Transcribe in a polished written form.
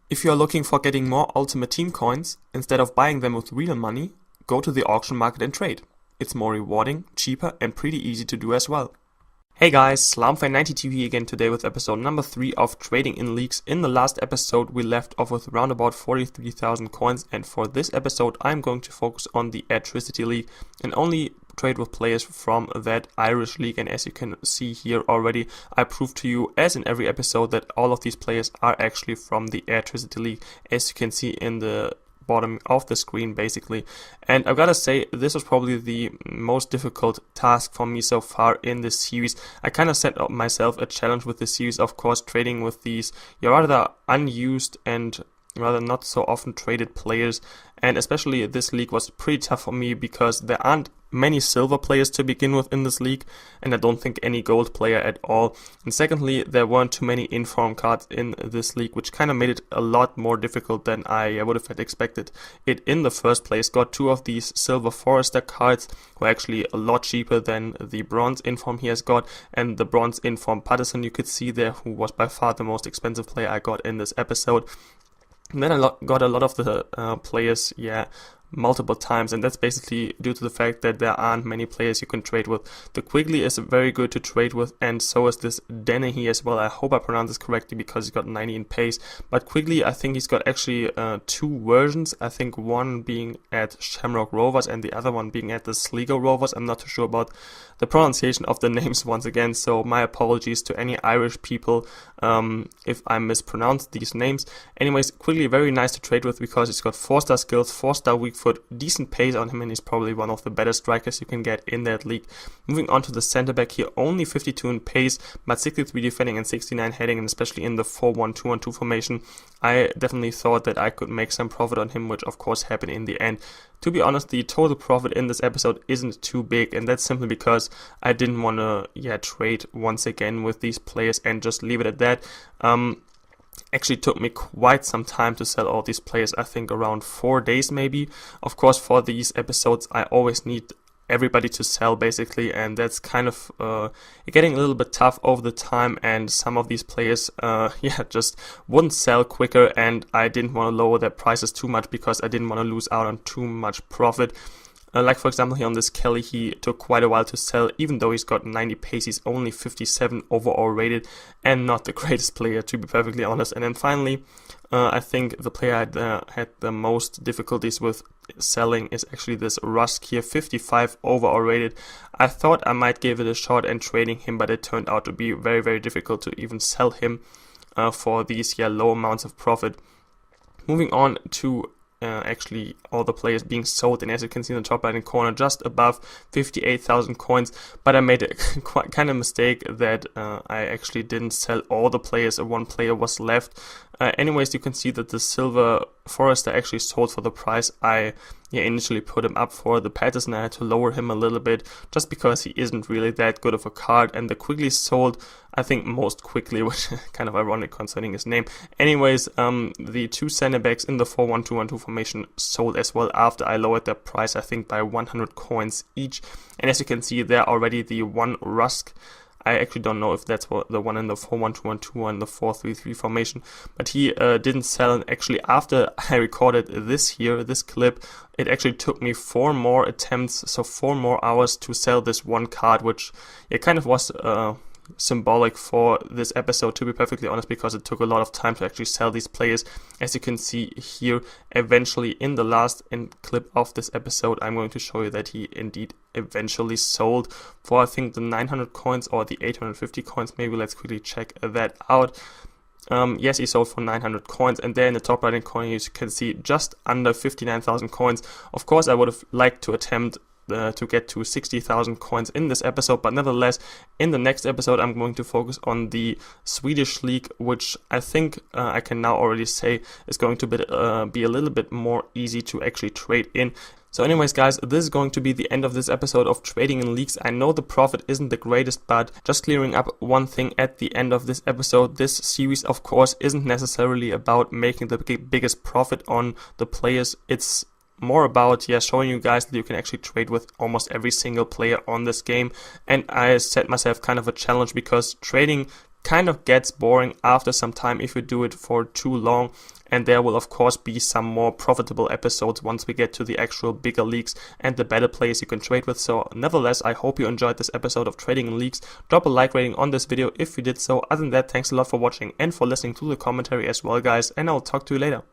If you are looking for getting more Ultimate Team coins, instead of buying them with real money, go to the auction market and trade. It's more rewarding, cheaper, and pretty easy to do as well. Hey guys, SlamFan92 here again today with episode number 3 of Trading in Leagues. In the last episode we left off with around about 43,000 coins, and for this episode I'm going to focus on the Airtricity League and only trade with players from that Irish league. And as you can see here already, I proved to you, as in every episode, that all of these players are actually from the Airtricity League, as you can see in the bottom of the screen basically. And I've gotta say, this was probably the most difficult task for me so far in this series. I kind of set up myself a challenge with this series, of course, trading with these rather unused and rather not so often traded players. And especially this league was pretty tough for me because there aren't many silver players to begin with in this league, and I don't think any gold player at all. And secondly, there weren't too many inform cards in this league, which kind of made it a lot more difficult than I would have had expected it in the first place. Got 2 of these silver Forester cards, who are actually a lot cheaper than the bronze inform he has got, and the bronze inform Patterson you could see there, who was by far the most expensive player I got in this episode. And then I got a lot of the players, multiple times, and that's basically due to the fact that there aren't many players you can trade with. The Quigley is very good to trade with, and so is this Dennehy as well. I hope I pronounced this correctly because he's got 90 in pace. But Quigley, I think he's got actually 2 versions. I think one being at Shamrock Rovers and the other one being at the Sligo Rovers. I'm not too sure about the pronunciation of the names once again, so my apologies to any Irish people if I mispronounced these names. Anyways, Quigley very nice to trade with because he's got 4-star skills, 4-star weak foot, decent pace on him, and he's probably one of the better strikers you can get in that league. Moving on to the center back here, only 52 in pace, but 63 defending and 69 heading, and especially in the 4-1-2-1-2 formation, I definitely thought that I could make some profit on him, which of course happened in the end. To be honest, the total profit in this episode isn't too big, and that's simply because I didn't want to trade once again with these players and just leave it at that. Actually took me quite some time to sell all these players, I think around 4 days maybe. Of course, for these episodes I always need everybody to sell basically, and that's kind of getting a little bit tough over the time, and some of these players just wouldn't sell quicker, and I didn't want to lower their prices too much because I didn't want to lose out on too much profit. Like for example here on this Kelly, he took quite a while to sell, even though he's got 90 pace, he's only 57 overall rated and not the greatest player, to be perfectly honest. And then finally, I think the player I had the most difficulties with selling is actually this Rusk here, 55 overall rated. I thought I might give it a shot and trading him, but it turned out to be very, very difficult to even sell him for these low amounts of profit. Moving on to actually all the players being sold, and as you can see in the top right hand corner, just above 58,000 coins. But I made a quite kind of mistake that I actually didn't sell all the players. One player was left. Anyways, you can see that the silver Forester actually sold for the price I initially put him up for. The Patterson, I had to lower him a little bit just because he isn't really that good of a card, and the Quigley sold, I think, most quickly, which is kind of ironic concerning his name. Anyways, the 2 center backs in the 4-1-2-1-2 formation sold as well after I lowered their price, I think by 100 coins each. And as you can see there already, the 1 Rusk, I actually don't know if that's the one in the 4-1-2-1-2 or in the 4-3-3 formation, but he didn't sell. And actually, after I recorded this clip, it actually took me 4 more attempts, so 4 more hours to sell this 1 card, which kind of was symbolic for this episode, to be perfectly honest, because it took a lot of time to actually sell these players. As you can see here, eventually in the last clip of this episode, I'm going to show you that he indeed eventually sold for, I think, the 900 coins or the 850 coins. Maybe let's quickly check that out. Yes, he sold for 900 coins, and there in the top right hand corner you can see just under 59,000 coins. Of course, I would have liked to attempt to get to 60,000 coins in this episode, but nevertheless, in the next episode I'm going to focus on the Swedish league, which I think I can now already say is going to be a little bit more easy to actually trade in. So anyways guys, this is going to be the end of this episode of Trading in Leagues. I know the profit isn't the greatest, but just clearing up one thing at the end of this episode, this series of course isn't necessarily about making the biggest profit on the players. It's more about showing you guys that you can actually trade with almost every single player on this game. And I set myself kind of a challenge because trading kind of gets boring after some time if you do it for too long, and there will of course be some more profitable episodes once we get to the actual bigger leagues and the better players you can trade with. So nevertheless, I hope you enjoyed this episode of Trading in Leagues. Drop a like rating on this video if you did so. Other than that, thanks a lot for watching and for listening to the commentary as well, guys, and I'll talk to you later.